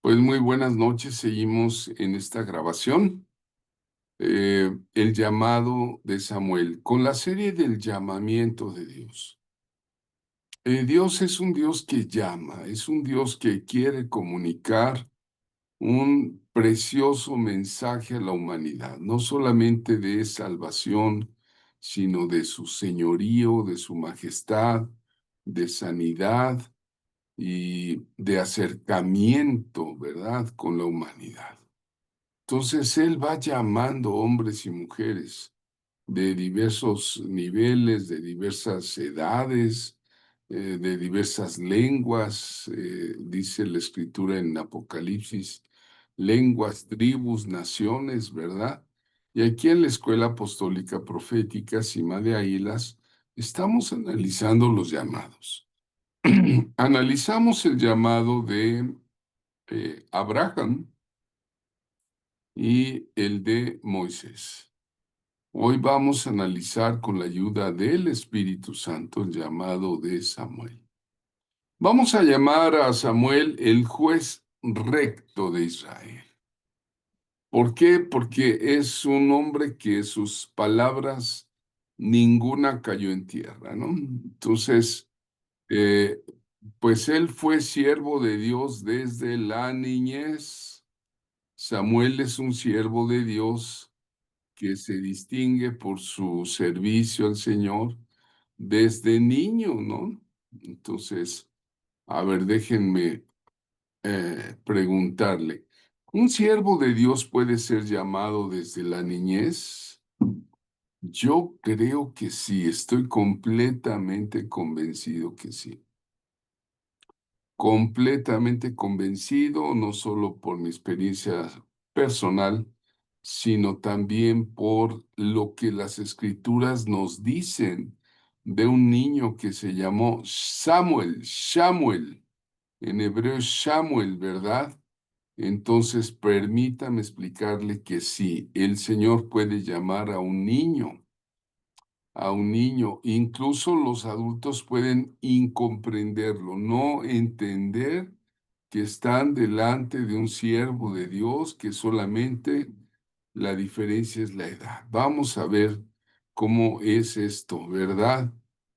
Pues muy buenas noches, seguimos en esta grabación, el llamado de Samuel, con la serie del llamamiento de Dios. Dios es un Dios que llama, es un Dios que quiere comunicar un precioso mensaje a la humanidad, no solamente de salvación, sino de su señorío, de su majestad, de sanidad y de acercamiento, ¿verdad?, con la humanidad. Entonces Él va llamando hombres y mujeres de diversos niveles, de diversas edades, de diversas lenguas, dice la Escritura en Apocalipsis, lenguas, tribus, naciones, ¿verdad? Y aquí en la Escuela Apostólica Profética Cima de Águilas estamos analizando los llamados. Analizamos el llamado de Abraham y el de Moisés. Hoy vamos a analizar con la ayuda del Espíritu Santo el llamado de Samuel. Vamos a llamar a Samuel el juez recto de Israel. ¿Por qué? Porque es un hombre que sus palabras ninguna cayó en tierra, ¿no? Entonces, eh, pues él fue siervo de Dios desde la niñez. Samuel es un siervo de Dios que se distingue por su servicio al Señor desde niño, ¿no? Entonces, a ver, déjenme preguntarle, ¿un siervo de Dios puede ser llamado desde la niñez? Yo creo que sí, estoy completamente convencido que sí. Completamente convencido, no solo por mi experiencia personal, sino también por lo que las escrituras nos dicen de un niño que se llamó Samuel, en hebreo Samuel, ¿verdad? Entonces, permítame explicarle que sí, el Señor puede llamar a un niño, incluso los adultos pueden incomprenderlo, no entender que están delante de un siervo de Dios, que solamente la diferencia es la edad. Vamos a ver cómo es esto, ¿verdad?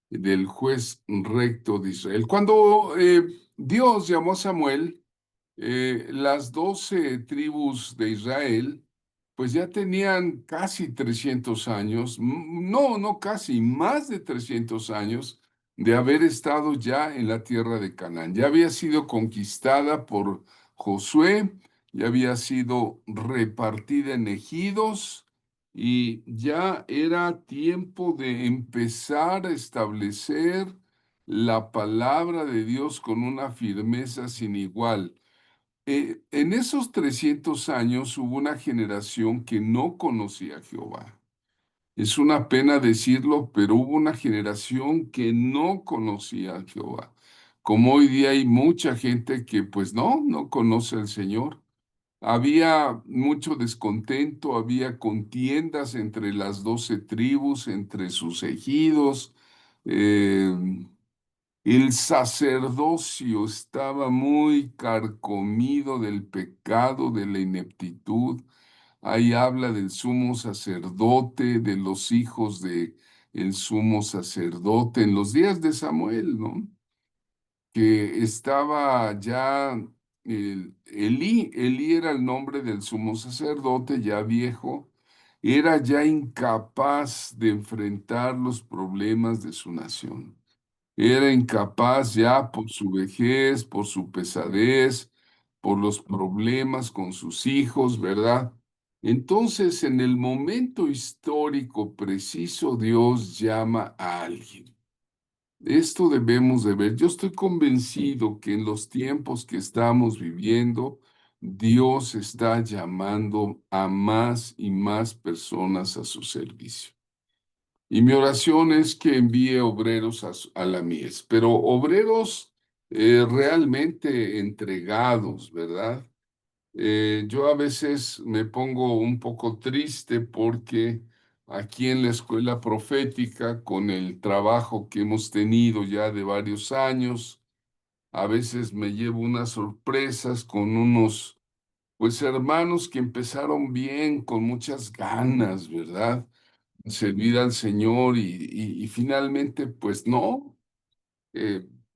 Del juez recto de Israel. Cuando Dios llamó a Samuel, las 12 tribus de Israel, pues ya tenían casi 300 años, no, no casi, más de 300 años de haber estado ya en la tierra de Canaán. Ya había sido conquistada por Josué, ya había sido repartida en ejidos y ya era tiempo de empezar a establecer la palabra de Dios con una firmeza sin igual. En esos 300 años hubo una generación que no conocía a Jehová. Es una pena decirlo, pero hubo una generación que no conocía a Jehová. Como hoy día hay mucha gente que pues no conoce al Señor. Había mucho descontento, había contiendas entre las 12 tribus, entre sus ejidos. eh, el sacerdocio estaba muy carcomido del pecado, de la ineptitud. Ahí habla del sumo sacerdote, de los hijos de el sumo sacerdote en los días de Samuel, ¿no? Que estaba ya Elí era el nombre del sumo sacerdote, ya viejo, era ya incapaz de enfrentar los problemas de su nación. Era incapaz ya por su vejez, por su pesadez, por los problemas con sus hijos, ¿verdad? Entonces, en el momento histórico preciso, Dios llama a alguien. Esto debemos de ver. Yo estoy convencido que en los tiempos que estamos viviendo, Dios está llamando a más y más personas a su servicio. Y mi oración es que envíe obreros a la mies, pero obreros realmente entregados, ¿verdad? Yo a veces me pongo un poco triste porque aquí en la escuela profética, con el trabajo que hemos tenido ya de varios años, a veces me llevo unas sorpresas con unos, pues hermanos que empezaron bien, con muchas ganas, ¿verdad? Servir al Señor y finalmente, pues no,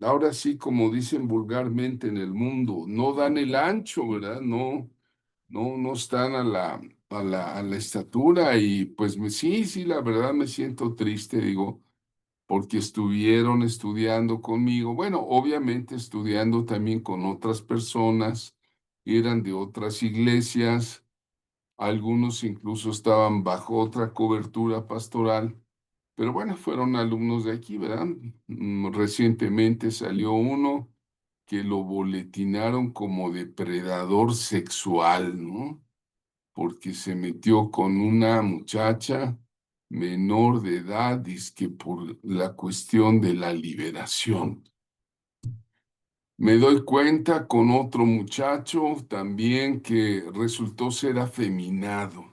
ahora sí, como dicen vulgarmente en el mundo, no dan el ancho, ¿verdad? No, no están a la estatura y pues sí, sí, la verdad me siento triste, digo, porque estuvieron estudiando conmigo, bueno, obviamente estudiando también con otras personas, eran de otras iglesias, algunos incluso estaban bajo otra cobertura pastoral, pero bueno, fueron alumnos de aquí, ¿verdad? Recientemente salió uno que lo boletinaron como depredador sexual, ¿no? Porque se metió con una muchacha menor de edad, dizque por la cuestión de la liberación. Me doy cuenta con otro muchacho también que resultó ser afeminado,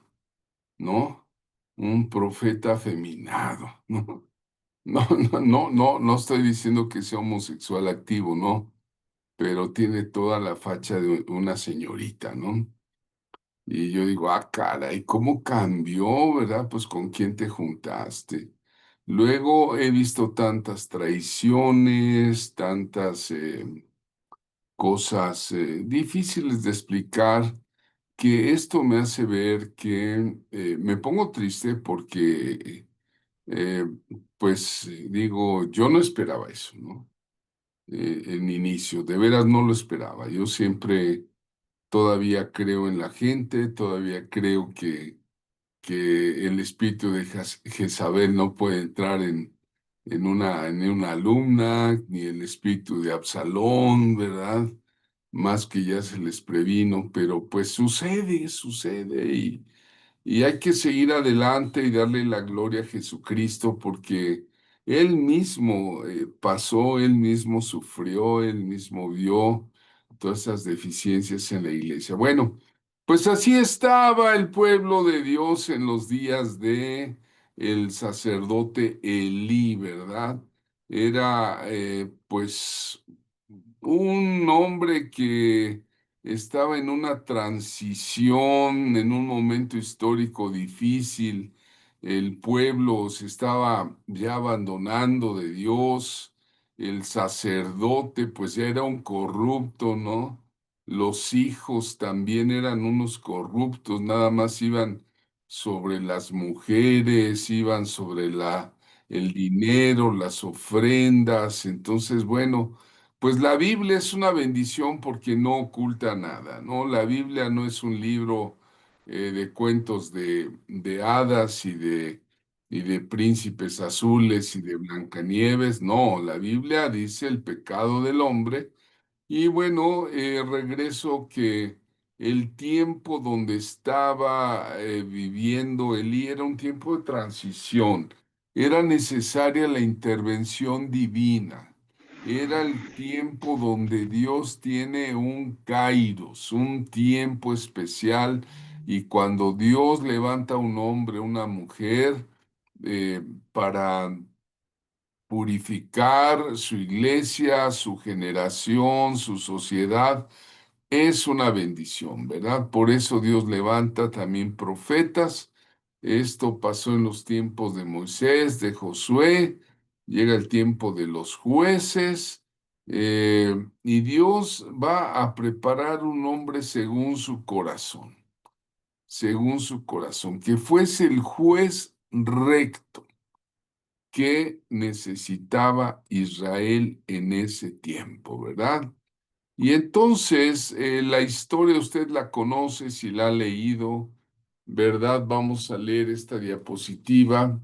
¿no? Un profeta afeminado, ¿no? No estoy diciendo que sea homosexual activo, ¿no? Pero tiene toda la facha de una señorita, ¿no? Y yo digo, ah, caray, ¿cómo cambió, verdad? Pues con quién te juntaste. Luego he visto tantas traiciones, tantas cosas difíciles de explicar, que esto me hace ver que me pongo triste porque, pues digo, yo no esperaba eso, ¿no? En inicio, de veras no lo esperaba. Yo siempre todavía creo en la gente, todavía creo que el espíritu de Jezabel no puede entrar en una alumna, ni el espíritu de Absalón, ¿verdad? Más que ya se les previno, pero pues sucede y hay que seguir adelante y darle la gloria a Jesucristo porque Él mismo pasó, Él mismo sufrió, Él mismo vio todas esas deficiencias en la iglesia. Bueno, pues así estaba el pueblo de Dios en los días de el sacerdote Elí, ¿verdad? Era pues un hombre que estaba en una transición, en un momento histórico difícil. El pueblo se estaba ya abandonando de Dios. El sacerdote, pues ya era un corrupto, ¿no? Los hijos también eran unos corruptos, nada más iban sobre las mujeres, iban sobre el dinero, las ofrendas. Entonces, bueno. Pues la Biblia es una bendición porque no oculta nada, ¿no? La Biblia no es un libro de cuentos de hadas y de príncipes azules y de Blancanieves, no, la Biblia dice el pecado del hombre y bueno, regreso que el tiempo donde estaba viviendo Elí era un tiempo de transición. Era necesaria la intervención divina. Era el tiempo donde Dios tiene un kairos, un tiempo especial. Y cuando Dios levanta a un hombre, una mujer, para purificar su iglesia, su generación, su sociedad, es una bendición, ¿verdad? Por eso Dios levanta también profetas. Esto pasó en los tiempos de Moisés, de Josué, llega el tiempo de los jueces, y Dios va a preparar un hombre según su corazón, que fuese el juez recto que necesitaba Israel en ese tiempo, ¿verdad? Y entonces la historia usted la conoce si la ha leído, ¿verdad? Vamos a leer esta diapositiva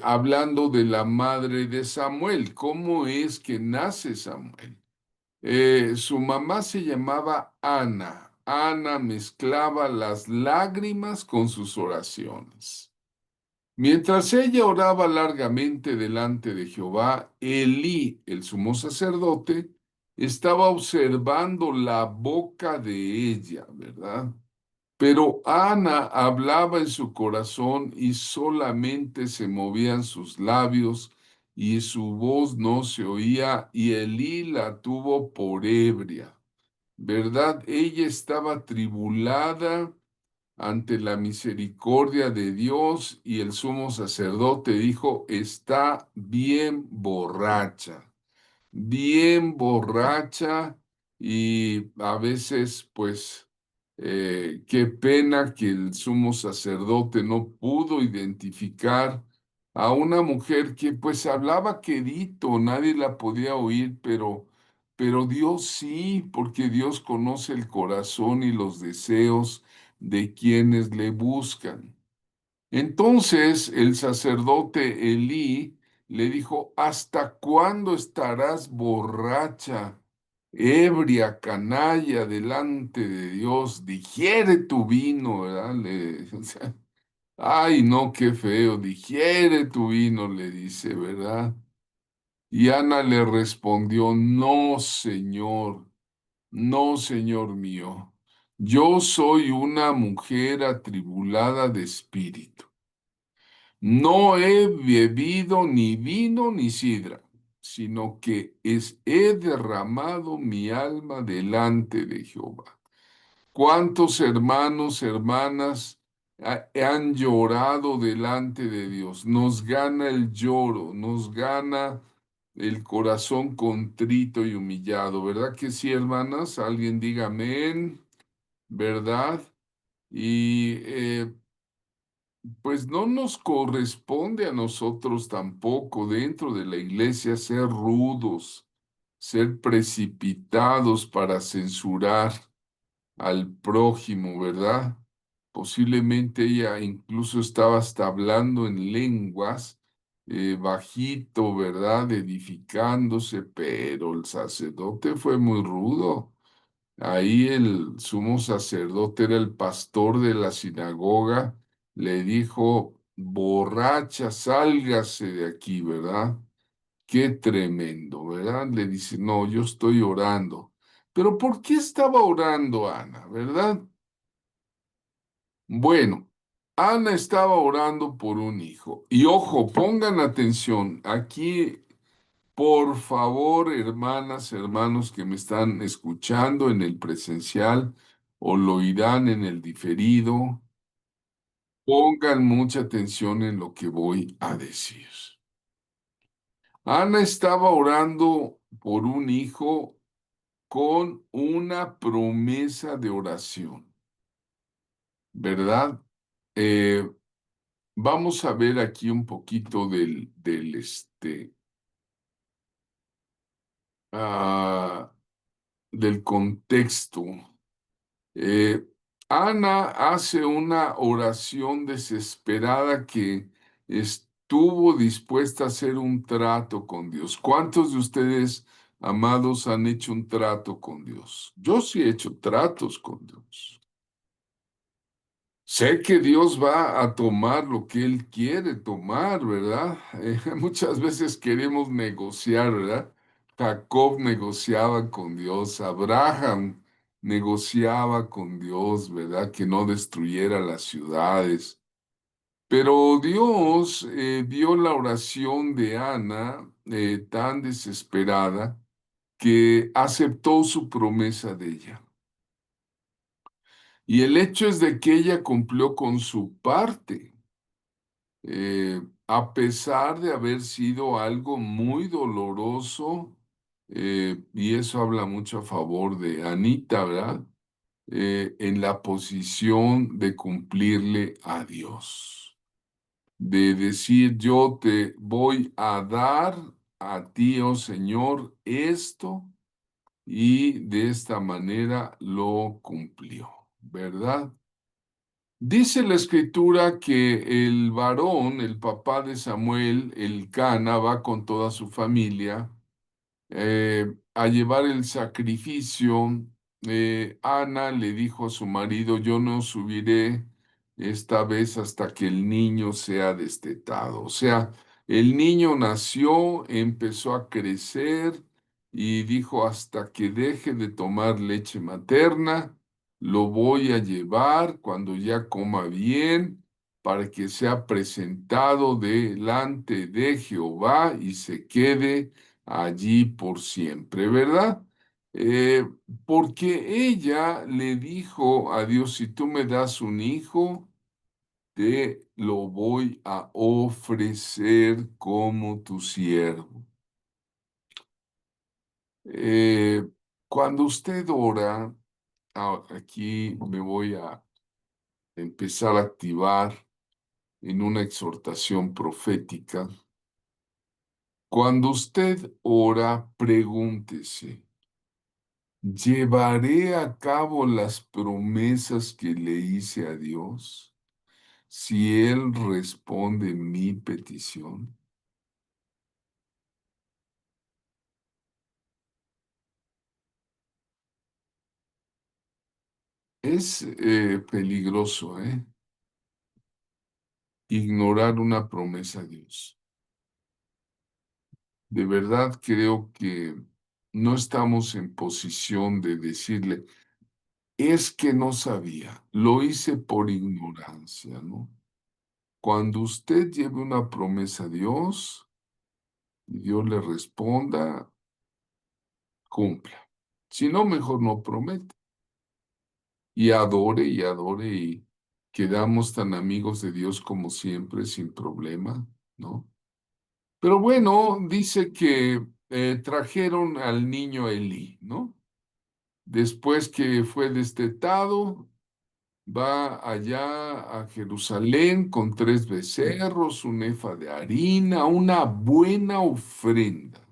hablando de la madre de Samuel. ¿Cómo es que nace Samuel? Su mamá se llamaba Ana. Ana mezclaba las lágrimas con sus oraciones. Mientras ella oraba largamente delante de Jehová, Elí, el sumo sacerdote, estaba observando la boca de ella, ¿verdad? Pero Ana hablaba en su corazón y solamente se movían sus labios y su voz no se oía, y Elí la tuvo por ebria. ¿Verdad? Ella estaba atribulada ante la misericordia de Dios y el sumo sacerdote dijo, está bien borracha y a veces pues qué pena que el sumo sacerdote no pudo identificar a una mujer que pues hablaba quedito, nadie la podía oír, pero Dios sí, porque Dios conoce el corazón y los deseos de quienes le buscan. Entonces el sacerdote Elí le dijo, ¿hasta cuándo estarás borracha, ebria, canalla, delante de Dios? Digiere tu vino, ¿verdad? O sea, ay, no, qué feo, digiere tu vino, le dice, ¿verdad? Y Ana le respondió, no, Señor, no, Señor mío, yo soy una mujer atribulada de espíritu. No he bebido ni vino ni sidra, sino que he derramado mi alma delante de Jehová. ¿Cuántos hermanos, hermanas han llorado delante de Dios? Nos gana el lloro, nos gana el corazón contrito y humillado, ¿verdad que sí, hermanas? Alguien diga amén, ¿verdad? Y pues no nos corresponde a nosotros tampoco dentro de la iglesia ser rudos, ser precipitados para censurar al prójimo, ¿verdad? Posiblemente ella incluso estaba hasta hablando en lenguas, bajito, ¿verdad? Edificándose, pero el sacerdote fue muy rudo. Ahí el sumo sacerdote era el pastor de la sinagoga, le dijo, borracha, sálgase de aquí, ¿verdad? Qué tremendo, ¿verdad? Le dice, no, yo estoy orando. Pero ¿por qué estaba orando Ana, verdad? Bueno, Ana estaba orando por un hijo. Y ojo, pongan atención, aquí por favor, hermanas, hermanos que me están escuchando en el presencial o lo oirán en el diferido, pongan mucha atención en lo que voy a decir. Ana estaba orando por un hijo con una promesa de oración, ¿verdad? Eh, vamos a ver aquí un poquito ah, del contexto. Eh, Ana hace una oración desesperada que estuvo dispuesta a hacer un trato con Dios. ¿Cuántos de ustedes, amados, han hecho un trato con Dios? Yo sí he hecho tratos con Dios. Sé que Dios va a tomar lo que Él quiere tomar, ¿verdad? Muchas veces queremos negociar, ¿verdad? Jacob negociaba con Dios, Abraham negociaba con Dios, ¿verdad? Que no destruyera las ciudades. Pero Dios vio la oración de Ana tan desesperada que aceptó su promesa de ella. Y el hecho es de que ella cumplió con su parte, a pesar de haber sido algo muy doloroso, y eso habla mucho a favor de Anita, ¿verdad? En la posición de cumplirle a Dios, de decir, yo te voy a dar a ti, oh Señor, esto, y de esta manera lo cumplió, ¿verdad? Dice la escritura que el varón, el papá de Samuel, el Cana, va con toda su familia a llevar el sacrificio. Ana le dijo a su marido, yo no subiré esta vez hasta que el niño sea destetado. O sea, el niño nació, empezó a crecer y dijo, hasta que deje de tomar leche materna, lo voy a llevar cuando ya coma bien. para que sea presentado delante de Jehová y se quede allí por siempre, ¿verdad? Eh, Porque ella le dijo a Dios, si tú me das un hijo, te lo voy a ofrecer como tu siervo. Eh, Cuando usted ora, aquí me voy a empezar a activar en una exhortación profética. Cuando usted ora, pregúntese, ¿llevaré a cabo las promesas que le hice a Dios si Él responde mi petición? Es peligroso, ¿eh? Ignorar una promesa a Dios. De verdad creo que no estamos en posición de decirle, es que no sabía, lo hice por ignorancia, ¿no? Cuando usted lleve una promesa a Dios y Dios le responda, cumpla. Si no, mejor no prometa. Y adore y quedamos tan amigos de Dios como siempre, sin problema, ¿no? Pero bueno, dice que trajeron al niño Elí, ¿no? Después que fue destetado, va allá a Jerusalén con 3 becerros, un efa de harina, una buena ofrenda.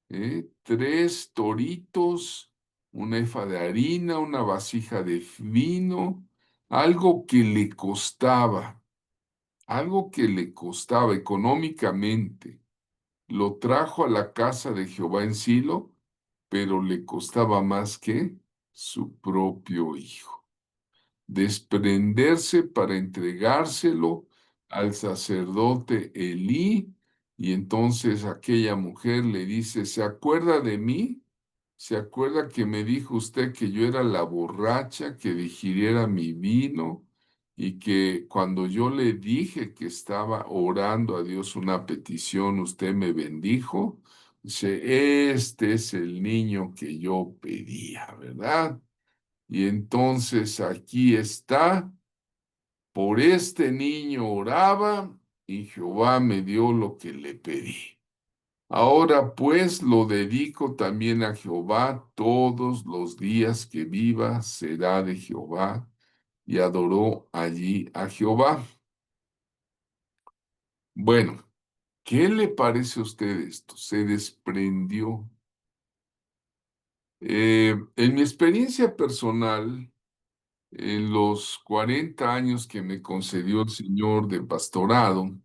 3 toritos, un efa de harina, una vasija de vino, algo que le costaba, algo que le costaba económicamente. Lo trajo a la casa de Jehová en Silo, pero le costaba más que su propio hijo. Desprenderse para entregárselo al sacerdote Elí, y entonces aquella mujer le dice, ¿se acuerda de mí? ¿Se acuerda que me dijo usted que yo era la borracha, que digiriera mi vino y que cuando yo le dije que estaba orando a Dios una petición, usted me bendijo? Dice, este es el niño que yo pedía, ¿verdad? Y entonces aquí está, por este niño oraba y Jehová me dio lo que le pedí. Ahora pues lo dedico también a Jehová, todos los días que viva será de Jehová. Y adoró allí a Jehová. Bueno, ¿qué le parece a usted esto? Se desprendió. En mi experiencia personal, en los 40 años que me concedió el Señor de pastorado,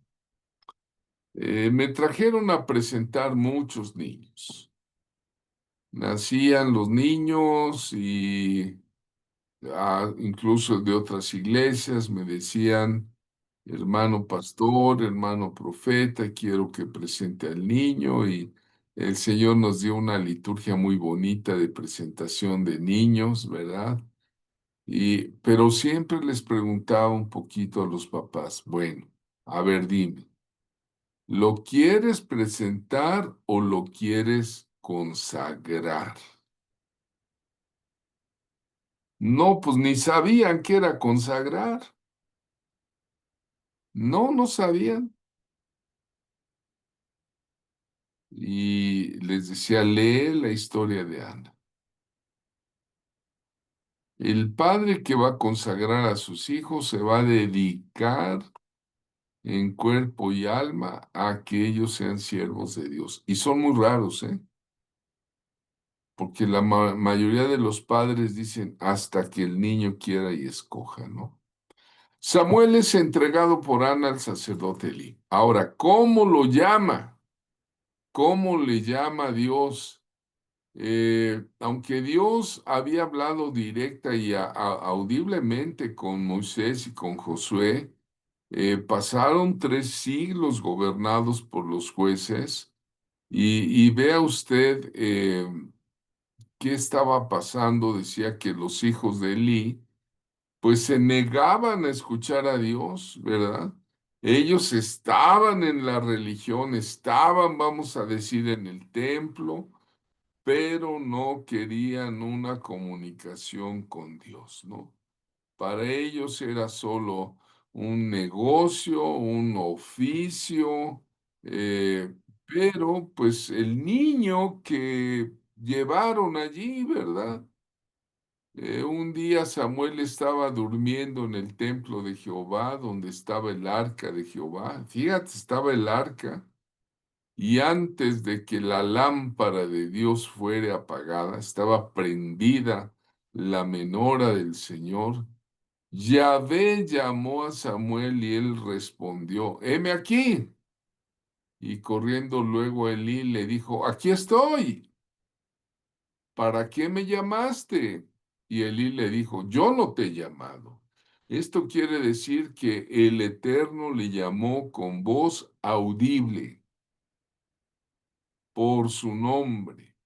me trajeron a presentar muchos niños. Nacían los niños y incluso de otras iglesias me decían, hermano pastor, hermano profeta, quiero que presente al niño, y el Señor nos dio una liturgia muy bonita de presentación de niños, ¿verdad? Pero siempre les preguntaba un poquito a los papás, bueno, a ver, dime, ¿lo quieres presentar o lo quieres consagrar? No, pues ni sabían qué era consagrar. No, no sabían. Y les decía, lee la historia de Ana. El padre que va a consagrar a sus hijos se va a dedicar en cuerpo y alma a que ellos sean siervos de Dios. Y son muy raros, ¿eh? Porque la mayoría de los padres dicen hasta que el niño quiera y escoja, ¿no? Samuel es entregado por Ana al sacerdote Elí. Ahora, ¿cómo lo llama? ¿Cómo le llama a Dios? Aunque Dios había hablado directa y audiblemente con Moisés y con Josué, pasaron 3 siglos gobernados por los jueces y vea usted qué estaba pasando. Decía que los hijos de Elí pues se negaban a escuchar a Dios, ¿verdad? Ellos estaban en la religión, estaban, vamos a decir, en el templo, pero no querían una comunicación con Dios, ¿no? Para ellos era solo un negocio, un oficio, pero pues el niño que llevaron allí, ¿verdad? Un día Samuel estaba durmiendo en el templo de Jehová, donde estaba el arca de Jehová. Fíjate, estaba el arca. Y antes de que la lámpara de Dios fuera apagada, estaba prendida la menora del Señor. Yahvé llamó a Samuel y él respondió, heme aquí. Y corriendo luego a Elí le dijo, aquí estoy. ¿Para qué me llamaste? Y Elí le dijo, yo no te he llamado. Esto quiere decir que el Eterno le llamó con voz audible por su nombre.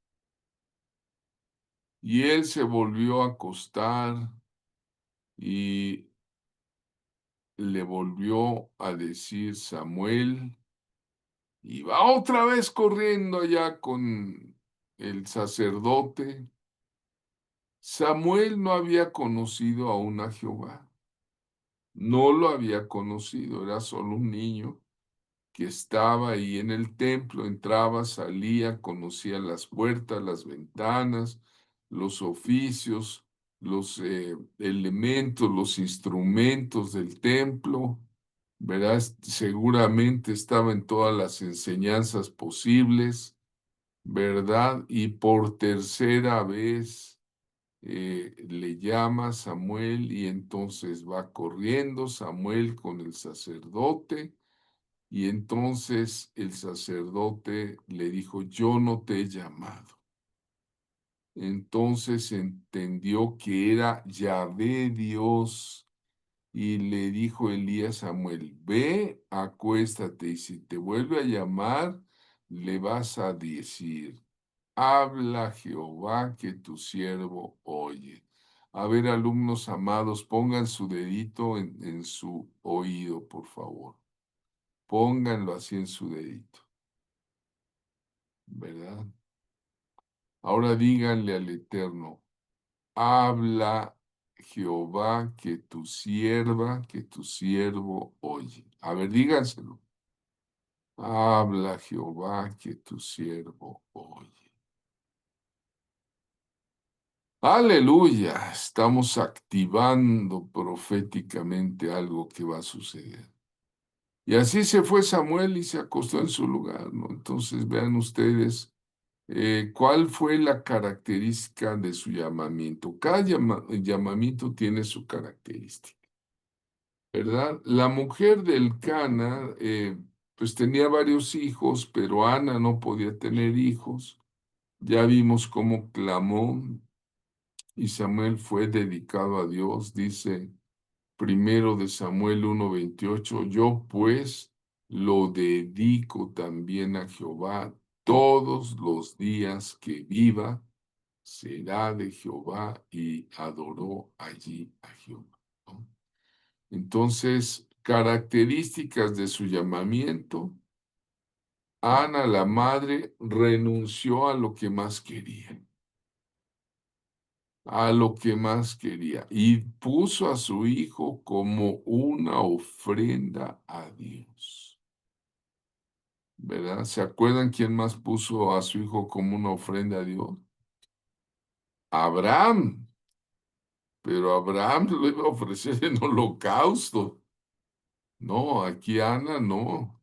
Y él se volvió a acostar y le volvió a decir Samuel, y va otra vez corriendo allá con el sacerdote. Samuel no había conocido aún a Jehová. No lo había conocido, era solo un niño que estaba ahí en el templo, entraba, salía, conocía las puertas, las ventanas, los oficios, los elementos, los instrumentos del templo, ¿verdad? Seguramente estaba en todas las enseñanzas posibles, ¿verdad? Y por tercera vez le llama a Samuel y entonces va corriendo Samuel con el sacerdote y entonces el sacerdote le dijo, yo no te he llamado. Entonces entendió que era Yahvé Dios y le dijo Elías a Samuel, ve, acuéstate y si te vuelve a llamar, le vas a decir, habla Jehová que tu siervo oye. A ver, alumnos amados, pongan su dedito en su oído, por favor. Pónganlo así en su dedito, ¿verdad? Ahora díganle al Eterno, habla Jehová que tu siervo oye. A ver, díganselo. Habla Jehová que tu siervo oye. Aleluya, estamos activando proféticamente algo que va a suceder. Y así se fue Samuel y se acostó en su lugar, ¿no? Entonces vean ustedes cuál fue la característica de su llamamiento. Cada llamamiento tiene su característica, ¿verdad? La mujer del Cana, pues tenía varios hijos, pero Ana no podía tener hijos. Ya vimos cómo clamó y Samuel fue dedicado a Dios, dice primero de Samuel 1:28, yo pues lo dedico también a Jehová todos los días que viva, será de Jehová y adoró allí a Jehová, ¿no? Entonces, características de su llamamiento, Ana, la madre, renunció a lo que más quería, y puso a su hijo como una ofrenda a Dios, ¿verdad? ¿Se acuerdan quién más puso a su hijo como una ofrenda a Dios? Abraham, pero Abraham lo iba a ofrecer en holocausto. No, aquí Ana no.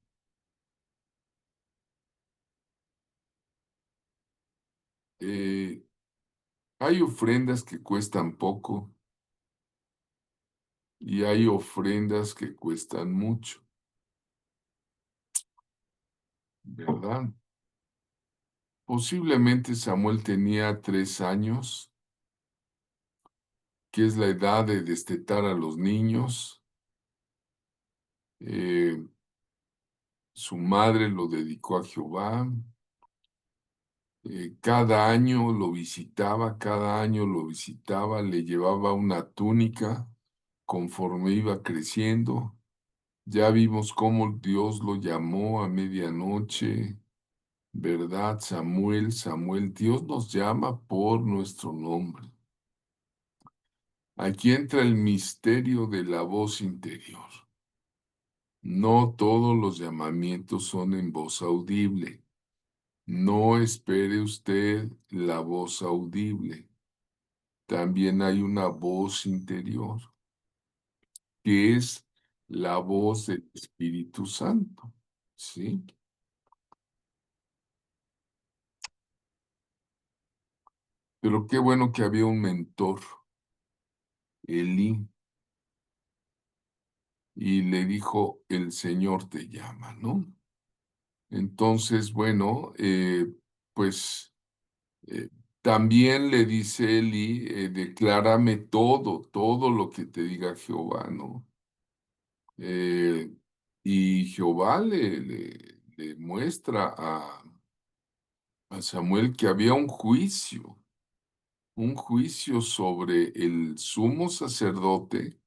Eh, hay ofrendas que cuestan poco y hay ofrendas que cuestan mucho, ¿verdad? Posiblemente Samuel tenía 3 años, que es la edad de destetar a los niños. Eh, su madre lo dedicó a Jehová. Cada año lo visitaba, cada año lo visitaba, le llevaba una túnica, conforme iba creciendo. Ya vimos cómo Dios lo llamó a medianoche, ¿verdad? Samuel, Samuel, Dios nos llama por nuestro nombre. Aquí entra el misterio de la voz interior. No todos los llamamientos son en voz audible. No espere usted la voz audible. También hay una voz interior, que es la voz del Espíritu Santo. ¿Sí? Pero qué bueno que había un mentor, Elí, y le dijo, el Señor te llama, ¿no? Entonces, bueno, pues eh, también le dice Elí, declárame todo lo que te diga Jehová, ¿no? Eh, y Jehová le muestra a Samuel que había un juicio sobre el sumo sacerdote,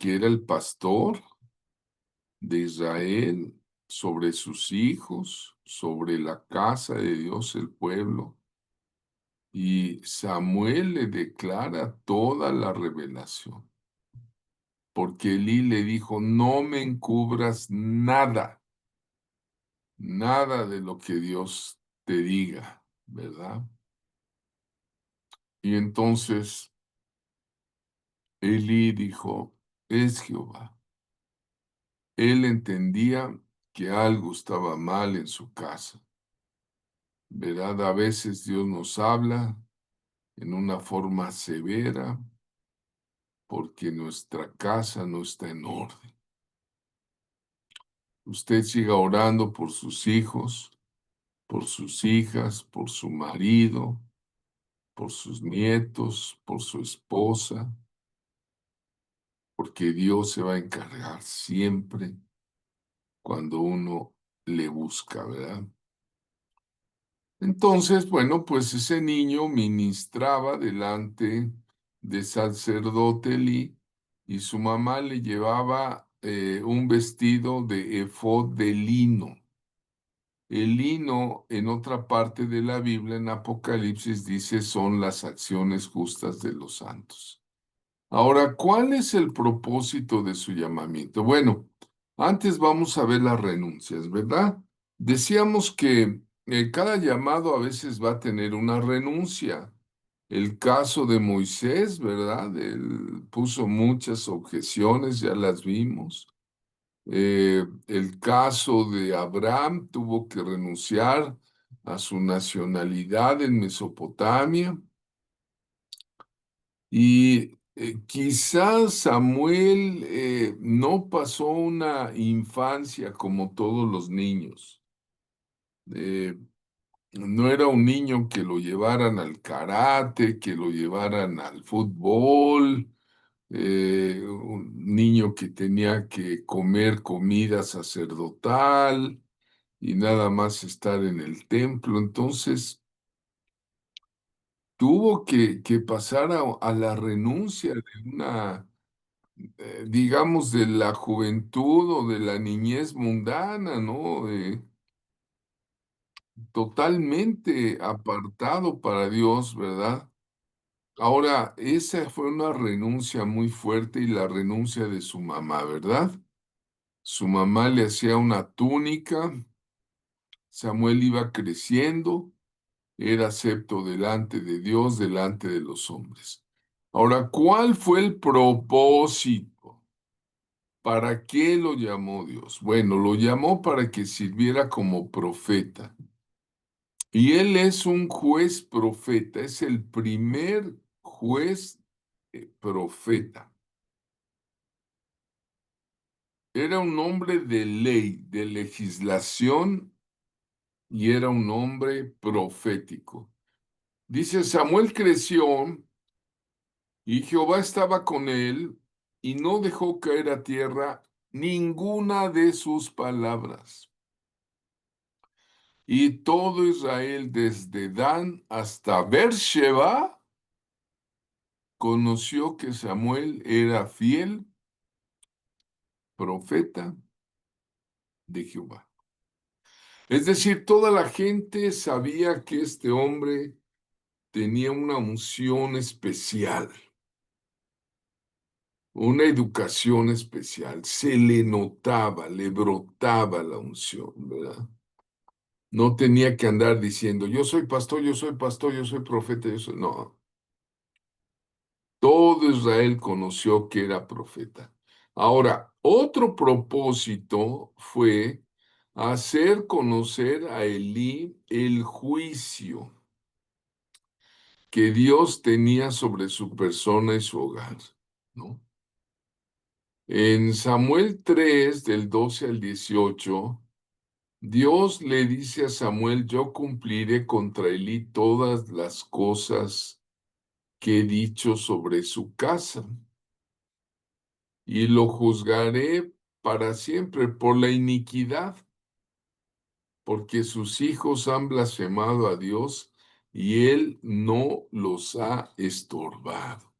que era el pastor de Israel, sobre sus hijos, sobre la casa de Dios, el pueblo. Y Samuel le declara toda la revelación, porque Elí le dijo, no me encubras nada, nada de lo que Dios te diga, ¿verdad? Y entonces Elí dijo, es Jehová. Él entendía que algo estaba mal en su casa, ¿verdad? A veces Dios nos habla en una forma severa porque nuestra casa no está en orden. Usted siga orando por sus hijos, por sus hijas, por su marido, por sus nietos, por su esposa, porque Dios se va a encargar siempre cuando uno le busca, ¿verdad? Entonces, bueno, pues ese niño ministraba delante de sacerdote Elí y su mamá le llevaba un vestido de efod de lino. El lino, en otra parte de la Biblia, en Apocalipsis, dice son las acciones justas de los santos. Ahora, ¿cuál es el propósito de su llamamiento? Bueno, antes vamos a ver las renuncias, ¿verdad? Decíamos que cada llamado a veces va a tener una renuncia. El caso de Moisés, ¿verdad? Él puso muchas objeciones, ya las vimos. El caso de Abraham tuvo que renunciar a su nacionalidad en Mesopotamia. Y quizás Samuel no pasó una infancia como todos los niños. Eh, no era un niño que lo llevaran al karate, que lo llevaran al fútbol, un niño que tenía que comer comida sacerdotal y nada más estar en el templo. Entonces, tuvo que pasar a la renuncia de una digamos, de la juventud o de la niñez mundana, ¿no? Totalmente apartado para Dios, ¿verdad? Ahora, esa fue una renuncia muy fuerte y la renuncia de su mamá, ¿verdad? Su mamá le hacía una túnica, Samuel iba creciendo, era acepto delante de Dios, delante de los hombres. Ahora, ¿cuál fue el propósito? ¿Para qué lo llamó Dios? Bueno, lo llamó para que sirviera como profeta. Y él es un juez profeta, es el primer juez profeta. Era un hombre de ley, de legislación, y era un hombre profético. Dice, Samuel creció y Jehová estaba con él y no dejó caer a tierra ninguna de sus palabras. Y todo Israel, desde Dan hasta Beersheba, conoció que Samuel era fiel profeta de Jehová. Es decir, toda la gente sabía que este hombre tenía una unción especial, una educación especial. Se le notaba, le brotaba la unción, ¿verdad? No tenía que andar diciendo, yo soy pastor, yo soy pastor, yo soy profeta, yo soy... No, todo Israel conoció que era profeta. Ahora, otro propósito fue hacer conocer a Elí el juicio que Dios tenía sobre su persona y su hogar, ¿no? En Samuel 3, del 12 al 18, Dios le dice a Samuel, yo cumpliré contra Elí todas las cosas que he dicho sobre su casa y lo juzgaré para siempre por la iniquidad, porque sus hijos han blasfemado a Dios y él no los ha estorbado.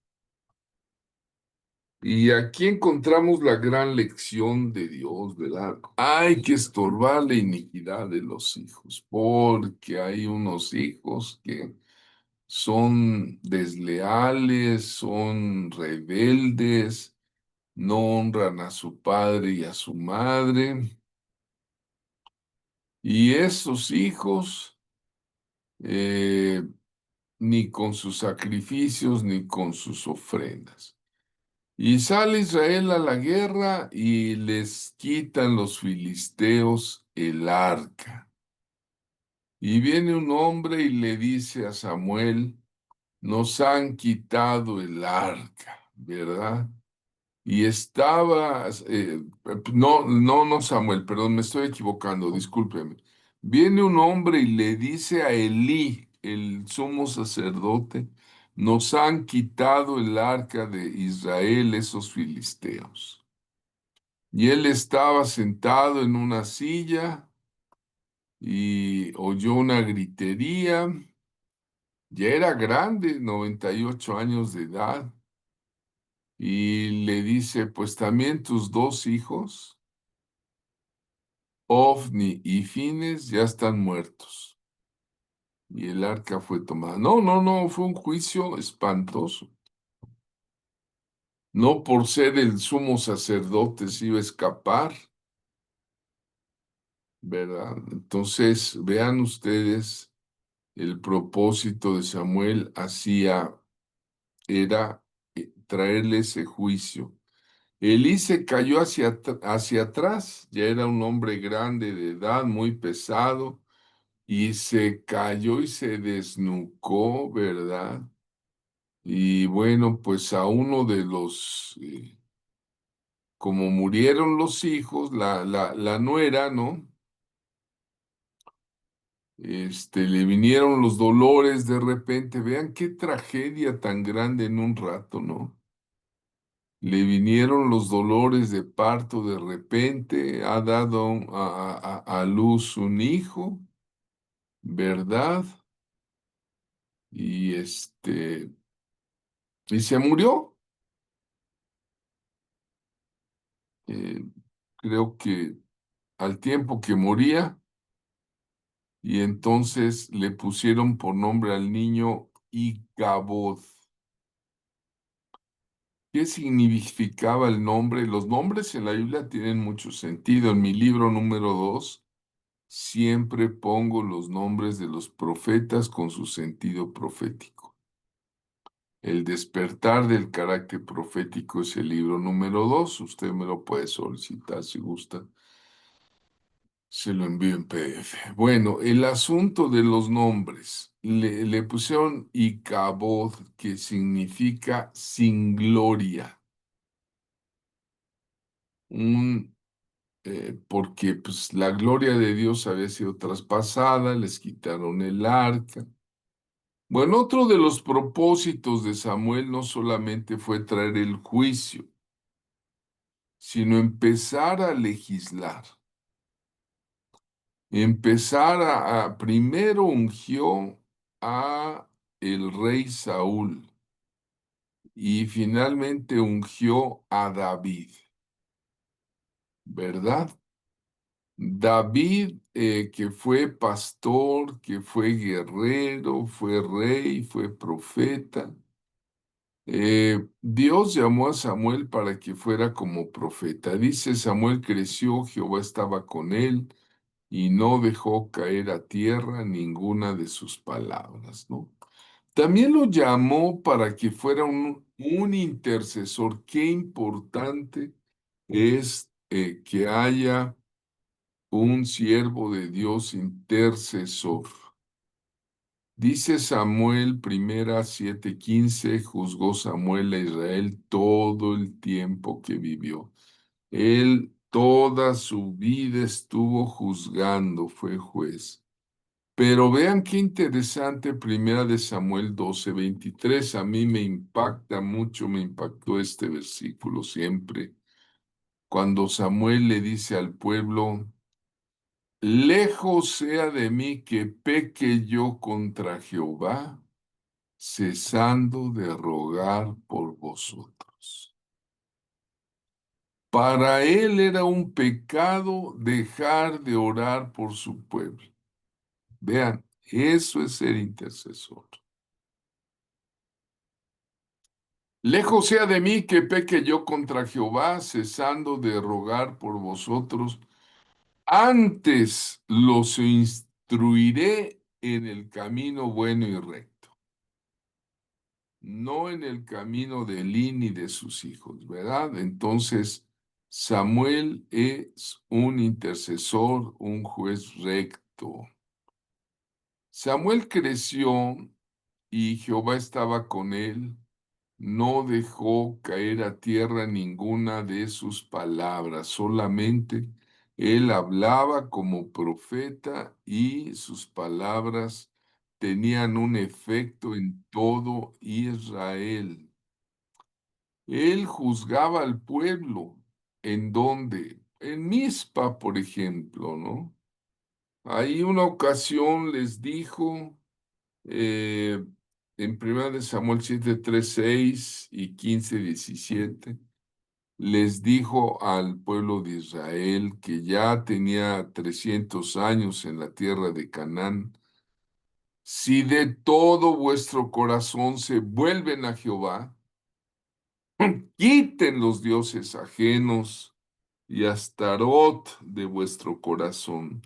Y aquí encontramos la gran lección de Dios, ¿verdad? Hay que estorbar la iniquidad de los hijos, porque hay unos hijos que son desleales, son rebeldes, no honran a su padre y a su madre. Y esos hijos, eh, ni con sus sacrificios, ni con sus ofrendas. Y sale Israel a la guerra y les quitan los filisteos el arca. Y viene un hombre y le dice a Samuel, nos han quitado el arca, ¿verdad? Y estaba, no Samuel, perdón, me estoy equivocando, discúlpeme. Viene un hombre y le dice a Elí, el sumo sacerdote, nos han quitado el arca de Israel esos filisteos. Y él estaba sentado en una silla y oyó una gritería, ya era grande, 98 años de edad, y le dice, pues también tus dos hijos. Ofni y Fines ya están muertos. Y el arca fue tomada. No, no, no, fue un juicio espantoso. No por ser el sumo sacerdote se iba a escapar, ¿verdad? Entonces, vean ustedes, el propósito de Samuel era traerle ese juicio. Elí se cayó hacia atrás, ya era un hombre grande de edad, muy pesado y se cayó y se desnucó, ¿verdad? Y bueno, pues a uno de los, como murieron los hijos, la nuera, ¿no? Le vinieron los dolores de repente. Vean qué tragedia tan grande en un rato, ¿no? Le vinieron los dolores de parto de repente, ha dado a luz un hijo, ¿verdad? Y y se murió. eh, Creo que al tiempo que moría, y entonces le pusieron por nombre al niño Icabod. ¿Qué significaba el nombre? Los nombres en la Biblia tienen mucho sentido. En mi libro número 2 siempre pongo los nombres de los profetas con su sentido profético. El despertar del carácter profético es el libro número 2. Usted me lo puede solicitar si gusta. Se lo envío en PDF. Bueno, el asunto de los nombres. Le pusieron Icabod, que significa sin gloria. Porque pues, la gloria de Dios había sido traspasada, les quitaron el arca. Bueno, otro de los propósitos de Samuel no solamente fue traer el juicio, sino empezar a legislar. Empezar primero ungió a el rey Saúl. y finalmente ungió a David, ¿verdad? David, que fue pastor, que fue guerrero, fue rey, fue profeta. Dios llamó a Samuel para que fuera como profeta. Dice, Samuel creció, Jehová estaba con él y no dejó caer a tierra ninguna de sus palabras, ¿no? También lo llamó para que fuera un intercesor. Qué importante es que haya un siervo de Dios intercesor. Dice Samuel, primera 7:15, juzgó Samuel a Israel todo el tiempo que vivió. Él toda su vida estuvo juzgando, fue juez. Pero vean qué interesante, primera de Samuel 12:23. A mí me impacta mucho, me impactó este versículo siempre. Cuando Samuel le dice al pueblo, lejos sea de mí que peque yo contra Jehová, cesando de rogar por vosotros. Para él era un pecado dejar de orar por su pueblo. Vean, eso es ser intercesor. Lejos sea de mí que peque yo contra Jehová, cesando de rogar por vosotros. Antes los instruiré en el camino bueno y recto, no en el camino de Elí ni de sus hijos, ¿verdad? Entonces, Samuel es un intercesor, un juez recto. Samuel creció y Jehová estaba con él, no dejó caer a tierra ninguna de sus palabras, solamente él hablaba como profeta y sus palabras tenían un efecto en todo Israel. Él juzgaba al pueblo. ¿En dónde? En Mizpa, por ejemplo, ¿no? Ahí una ocasión les dijo, eh, en 1 de Samuel 7, 3, 6 y 15, 17, les dijo al pueblo de Israel que ya tenía 300 años en la tierra de Canaán, si de todo vuestro corazón se vuelven a Jehová, quiten los dioses ajenos y Astarot de vuestro corazón.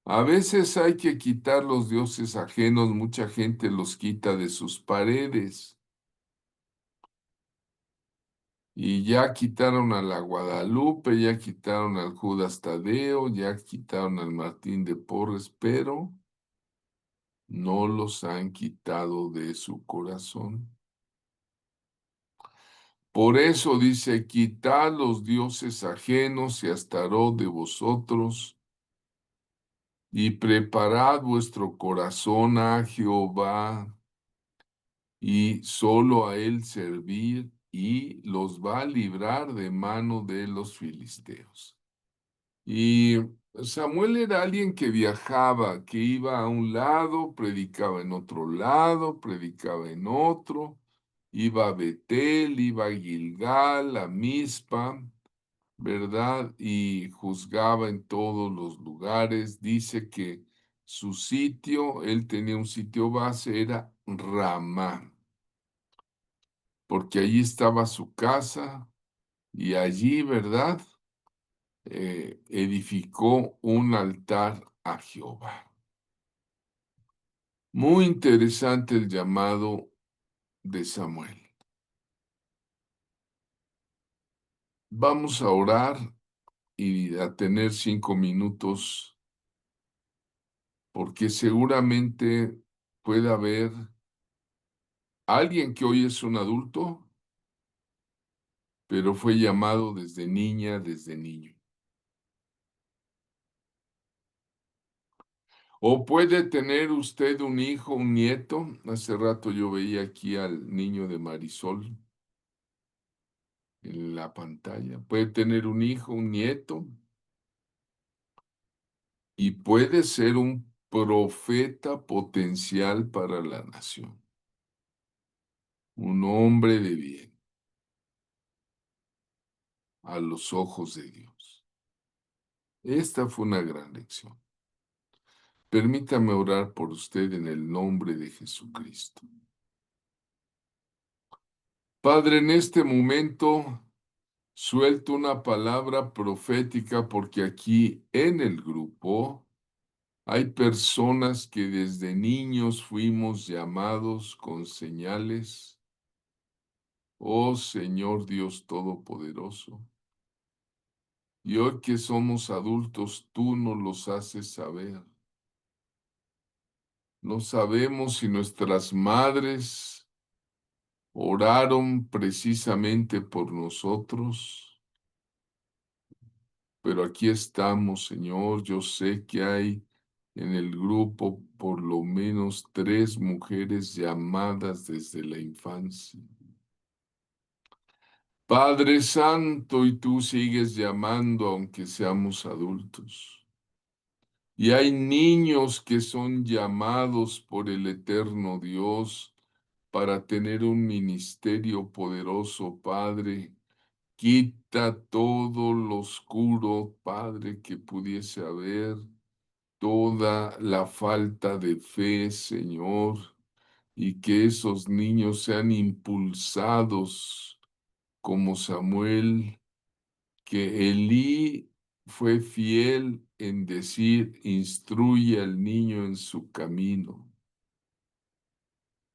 A veces hay que quitar los dioses ajenos, mucha gente los quita de sus paredes. Y ya quitaron a la Guadalupe, ya quitaron al Judas Tadeo, ya quitaron al Martín de Porres, pero no los han quitado de su corazón. Por eso dice, quitad los dioses ajenos y Astarot de vosotros, y preparad vuestro corazón a Jehová, y solo a él servir, y los va a librar de mano de los filisteos. Y Samuel era alguien que viajaba, que iba a un lado, predicaba en otro lado, predicaba en otro, iba a Betel, iba a Gilgal, a Mizpa, ¿verdad? Y juzgaba en todos los lugares. Dice que su sitio, él tenía un sitio base, era Ramá, porque allí estaba su casa y allí, ¿verdad? Edificó un altar a Jehová. Muy interesante el llamado de Samuel. Vamos a orar y a tener 5 minutos, porque seguramente puede haber alguien que hoy es un adulto, pero fue llamado desde niña, desde niño. O puede tener usted un hijo, un nieto. Hace rato yo veía aquí al niño de Marisol en la pantalla. Puede tener un hijo, un nieto, y puede ser un profeta potencial para la nación, un hombre de bien. a los ojos de Dios. Esta fue una gran lección. Permítame orar por usted en el nombre de Jesucristo. Padre, en este momento suelto una palabra profética porque aquí en el grupo hay personas que desde niños fuimos llamados con señales. Oh Señor Dios Todopoderoso, y hoy que somos adultos, tú nos los haces saber. No sabemos si nuestras madres oraron precisamente por nosotros, pero aquí estamos, Señor. Yo sé que hay en el grupo por lo menos 3 mujeres llamadas desde la infancia. Padre Santo, y tú sigues llamando aunque seamos adultos. Y hay niños que son llamados por el eterno Dios para tener un ministerio poderoso, Padre. Quita todo lo oscuro, Padre, que pudiese haber, toda la falta de fe, Señor, y que esos niños sean impulsados como Samuel, que Elí fue fiel en decir, instruye al niño en su camino.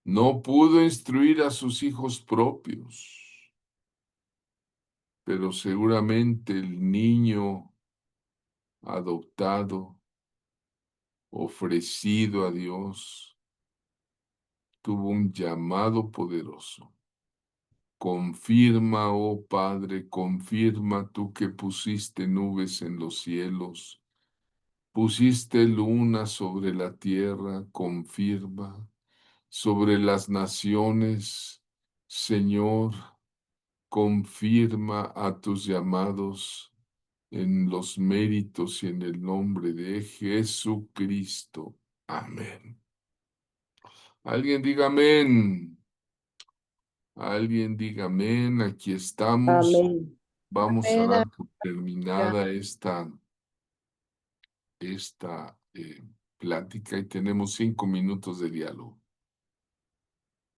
No pudo instruir a sus hijos propios, pero seguramente el niño adoptado, ofrecido a Dios, tuvo un llamado poderoso. Confirma, oh Padre, confirma tú que pusiste nubes en los cielos, pusiste luna sobre la tierra, confirma, sobre las naciones, Señor, confirma a tus llamados en los méritos y en el nombre de Jesucristo. Amén. Alguien diga amén. Alguien diga amén. Aquí estamos. Amén. Vamos a Amén, dar por amiga. terminada esta plática y tenemos 5 minutos de diálogo.